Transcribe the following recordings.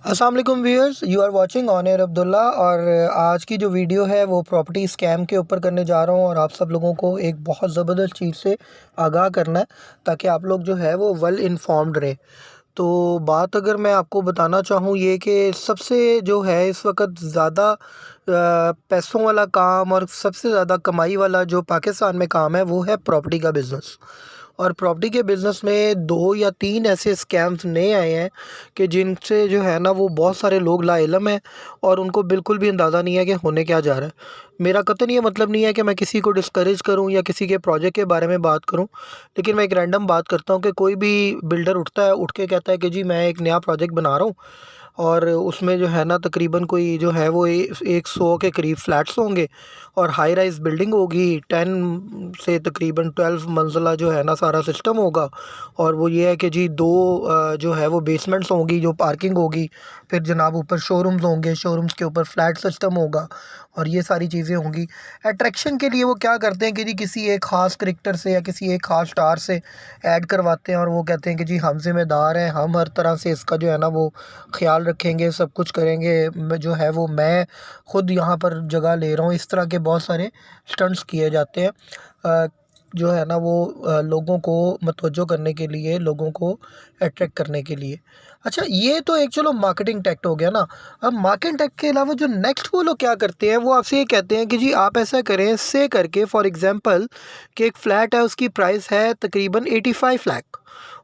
अस्सलाम वालेकुम viewers, you are watching on air Abdullah. और आज की जो वीडियो है वो प्रॉपर्टी स्कैम के ऊपर करने जा रहा हूँ और आप सब लोगों को एक बहुत ज़बरदस्त चीज़ से आगाह करना है ताकि आप लोग जो है वो वेल इन्फॉर्म्ड रहें। तो बात अगर मैं आपको बताना चाहूँ ये कि सबसे जो है इस वक्त ज़्यादा पैसों वाला काम और सबसे ज़्यादा कमाई वाला जो पाकिस्तान में काम है वो है प्रॉपर्टी का बिज़नेस। और प्रॉपर्टी के बिज़नेस में 2 या 3 ऐसे स्कैम्स नए आए हैं कि जिनसे जो है ना वो बहुत सारे लोग लाइलम हैं और उनको बिल्कुल भी अंदाज़ा नहीं है कि होने क्या जा रहा है। मेरा कतई ये मतलब नहीं है कि मैं किसी को डिस्करेज करूं या किसी के प्रोजेक्ट के बारे में बात करूं, लेकिन मैं एक रैंडम बात करता हूं कि कोई भी बिल्डर उठता है, उठ के कहता है कि जी मैं एक नया प्रोजेक्ट बना रहा हूं और उसमें जो है ना तकरीबन कोई जो है वो 100 के करीब फ्लैट्स होंगे और हाई राइज बिल्डिंग होगी, 10 से तकरीबन 12 मंजिला जो है ना सारा सिस्टम होगा। और वो ये है कि जी दो जो है वो बेसमेंट्स होंगी, जो पार्किंग होगी, फिर जनाब ऊपर शोरूम्स होंगे, शोरूम्स के ऊपर फ्लैट सिस्टम होगा और ये सारी चीज़ें होंगी। अट्रैक्शन के लिए वो क्या करते हैं कि जी किसी एक ख़ास क्रिकेटर से या किसी एक ख़ास स्टार से ऐड करवाते हैं और वो कहते हैं कि जी हम ज़िम्मेदार हैं, हम हर तरह से इसका जो है ना वो ख़्याल रखेंगे, सब कुछ करेंगे। जो है वो मैं ख़ुद यहाँ पर जगह ले रहा हूँ। इस तरह के बहुत सारे स्टंट्स किए जाते हैं जो है ना वो लोगों को मतवज्जो करने के लिए, लोगों को अट्रैक्ट करने के लिए। अच्छा, ये तो एक चलो मार्केटिंग टैक्ट हो गया ना। अब मार्केटिंग टैक्ट के अलावा जो नेक्स्ट वो लोग क्या करते हैं, वो आपसे ये कहते हैं कि जी आप ऐसा करें से करके, फॉर एग्ज़ाम्पल कि एक फ़्लैट है, उसकी प्राइस है तकरीबन 85 लाख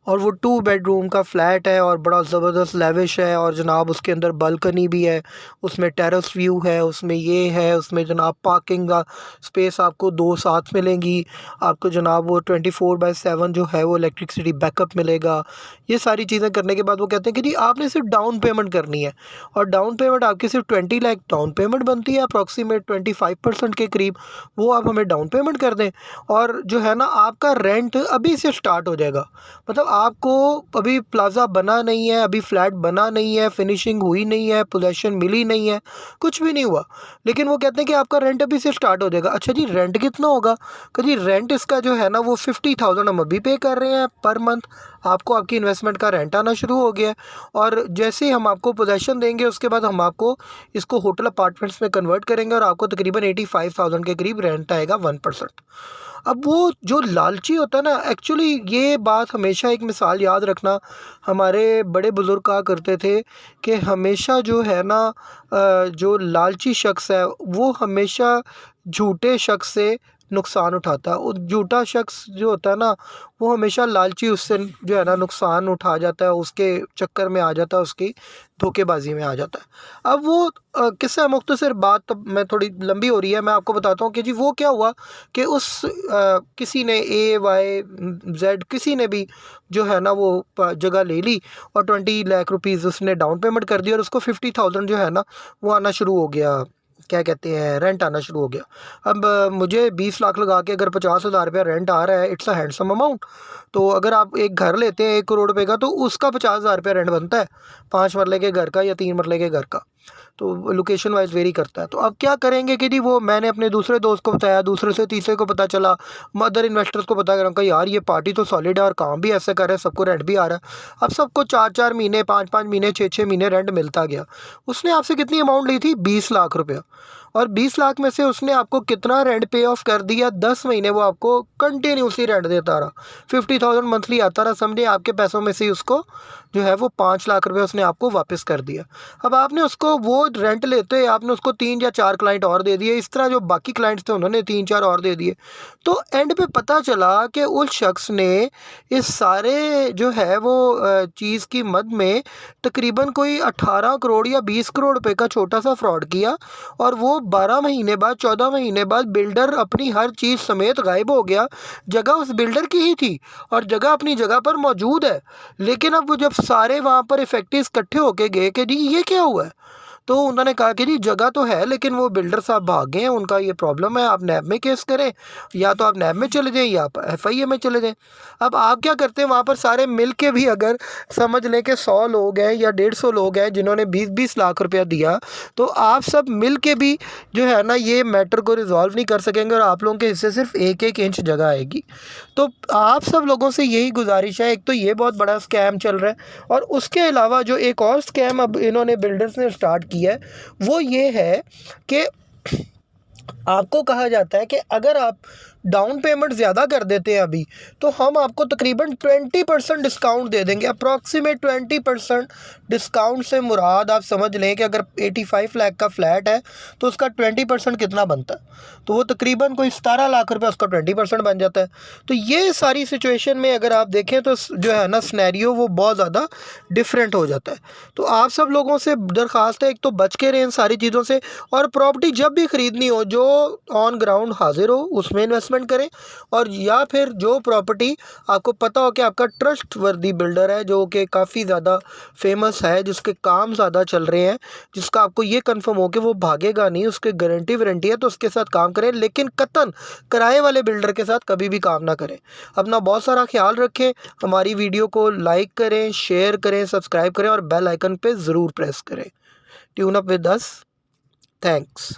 और वो 2 बेडरूम का फ्लैट है और बड़ा ज़बरदस्त लेविश है और जनाब उसके अंदर बालकनी भी है, उसमें टेरेस व्यू है, उसमें ये है, उसमें जनाब पार्किंग का स्पेस आपको 2 साथ मिलेंगी, आपको जनाब वो 24/7 जो है वो इलेक्ट्रिसिटी बैकअप मिलेगा। ये सारी चीज़ें करने के बाद वो कहते हैं कि जी आपने सिर्फ डाउन पेमेंट करनी है और डाउन पेमेंट आपकी सिर्फ 20 लाख डाउन पेमेंट बनती है, अप्रॉक्सीमेट 25% के करीब वो आप हमें डाउन पेमेंट कर दें और जो है ना आपका रेंट अभी से स्टार्ट हो जाएगा। मतलब आपको अभी प्लाज़ा बना नहीं है, अभी फ्लैट बना नहीं है, फिनिशिंग हुई नहीं है, पोजेसन मिली नहीं है, कुछ भी नहीं हुआ, लेकिन वो कहते हैं कि आपका रेंट अभी से स्टार्ट हो जाएगा। अच्छा जी, रेंट कितना होगा? कि जी रेंट इसका जो है ना वो 50,000 हम अभी पे कर रहे हैं पर मंथ। आपको आपकी इन्वेस्टमेंट का रेंट आना शुरू हो गया है और जैसे ही हम आपको पोजेसन देंगे उसके बाद हम आपको इसको होटल अपार्टमेंट्स में कन्वर्ट करेंगे और आपको तकरीबन 85,000 के करीब रेंट आएगा 1%। अब वो जो लालची होता है ना, एक्चुअली ये बात हमेशा एक मिसाल याद रखना, हमारे बड़े बुज़ुर्ग कहा करते थे कि हमेशा जो है ना जो लालची शख्स है वो हमेशा झूठे शख्स से नुकसान उठाता है। वो झूठा शख्स जो होता है ना वो हमेशा लालची उससे जो है ना नुकसान उठा जाता है, उसके चक्कर में आ जाता है, उसकी धोखेबाजी में आ जाता है। अब वो किस्सा मुख्तसर बात, तो मैं थोड़ी लंबी हो रही है, मैं आपको बताता हूँ कि जी वो क्या हुआ कि उस किसी ने AYZ किसी ने भी जो है ना वो जगह ले ली और 20 लाख रुपीज़ उसने डाउन पेमेंट कर दी और उसको 50,000 जो है ना वो आना शुरू हो गया, क्या कहते हैं, रेंट आना शुरू हो गया। अब मुझे 20 लाख लगा के अगर 50,000 रुपया रेंट आ रहा है, इट्स अ हैंडसम अमाउंट। तो अगर आप एक घर लेते हैं 1 करोड़ रुपए का तो उसका 50,000 रुपया रेंट बनता है, 5 मरले के घर का या 3 मरले के घर का। तो लोकेशन वाइज वेरी करता है। तो अब क्या करेंगे कि जी वो मैंने अपने दूसरे दोस्त को बताया, दूसरे से तीसरे को पता चला, मदर इन्वेस्टर्स को पता करा, यार ये पार्टी तो सॉलिड है और काम भी ऐसे कर रहा है, सबको रेंट भी आ रहा है। अब सबको 4-4 महीने, 5-5 महीने, 6-6 महीने रेंट मिलता गया। उसने आपसे कितनी अमाउंट ली थी? 20 लाख रुपया। और 20 लाख में से उसने आपको कितना रेंट पे ऑफ कर दिया? 10 महीने वो आपको कंटिन्यूसली रेंट देता रहा, 50,000 मंथली आता रहा। समझे आपके पैसों में से उसको जो है वो 5 लाख रुपए उसने आपको वापस कर दिया। अब आपने उसको वो रेंट लेते आपने उसको 3 या 4 क्लाइंट और दे दिए, इस तरह जो बाकी क्लाइंट्स थे उन्होंने 3-4 और दे दिए। तो एंड पे पता चला कि उस शख्स ने इस सारे जो है वो चीज़ की मद में तकरीबन कोई 18 करोड़ या 20 करोड़ रुपए का छोटा सा फ्रॉड किया और वो 12 महीने बाद, 14 महीने बाद बिल्डर अपनी हर चीज़ समेत गायब हो गया। जगह उस बिल्डर की ही थी और जगह अपनी जगह पर मौजूद है, लेकिन अब वो जब सारे वहाँ पर इफेक्टिव इकट्ठे होके गए कि जी ये क्या हुआ है, तो उन्होंने कहा कि जी जगह तो है लेकिन वो बिल्डर साहब भाग गए हैं, उनका ये प्रॉब्लम है, आप नैब में केस करें, या तो आप नैब में चले जाएं या आप FIA में चले जाएं। अब आप क्या करते हैं, वहाँ पर सारे मिल के भी अगर समझ लें कि 100 लोग हैं या 150 लोग हैं जिन्होंने 20-20 लाख रुपया दिया, तो आप सब मिल के भी जो है ना ये मैटर को रिजॉल्व नहीं कर सकेंगे और आप लोगों के हिस्से सिर्फ 1-1 इंच जगह आएगी। तो आप सब लोगों से यही गुजारिश है, एक तो ये बहुत बड़ा स्कैम चल रहा है और उसके अलावा जो एक और स्कैम अब इन्होंने बिल्डर्स ने स्टार्ट किया है वो ये है कि आपको कहा जाता है कि अगर आप डाउन पेमेंट ज़्यादा कर देते हैं अभी, तो हम आपको तकरीबन 20% डिस्काउंट दे देंगे। अप्रॉक्सीमेट 20% डिस्काउंट से मुराद आप समझ लें कि अगर 85 लाख का फ्लैट है तो उसका 20% कितना बनता है, तो वो तकरीबन कोई 17 लाख रुपए उसका 20% बन जाता है। तो ये सारी सिचुएशन में अगर आप देखें तो जो है ना स्नैरियो वो बहुत ज़्यादा डिफरेंट हो जाता है। तो आप सब लोगों से दरख्वास्त है, एक तो बच के रहें इन सारी चीज़ों से, और प्रॉपर्टी जब भी ख़रीदनी हो जो ऑन ग्राउंड हाजिर हो उसमें इन्वेस्टमेंट करें, और या फिर जो प्रॉपर्टी आपको पता हो कि आपका ट्रस्ट वर्दी बिल्डर है जो कि काफ़ी ज़्यादा फेमस है, जिसके काम ज़्यादा चल रहे हैं, जिसका आपको ये कंफर्म हो कि वो भागेगा नहीं, उसके गारंटी वारंटी है, तो उसके साथ काम करें। लेकिन कतन किराए वाले बिल्डर के साथ कभी भी काम ना करें। अपना बहुत सारा ख्याल रखें। हमारी वीडियो को लाइक करें, शेयर करें, सब्सक्राइब करें और बेल आइकन पे ज़रूर प्रेस करें। Tune up with us. Thanks.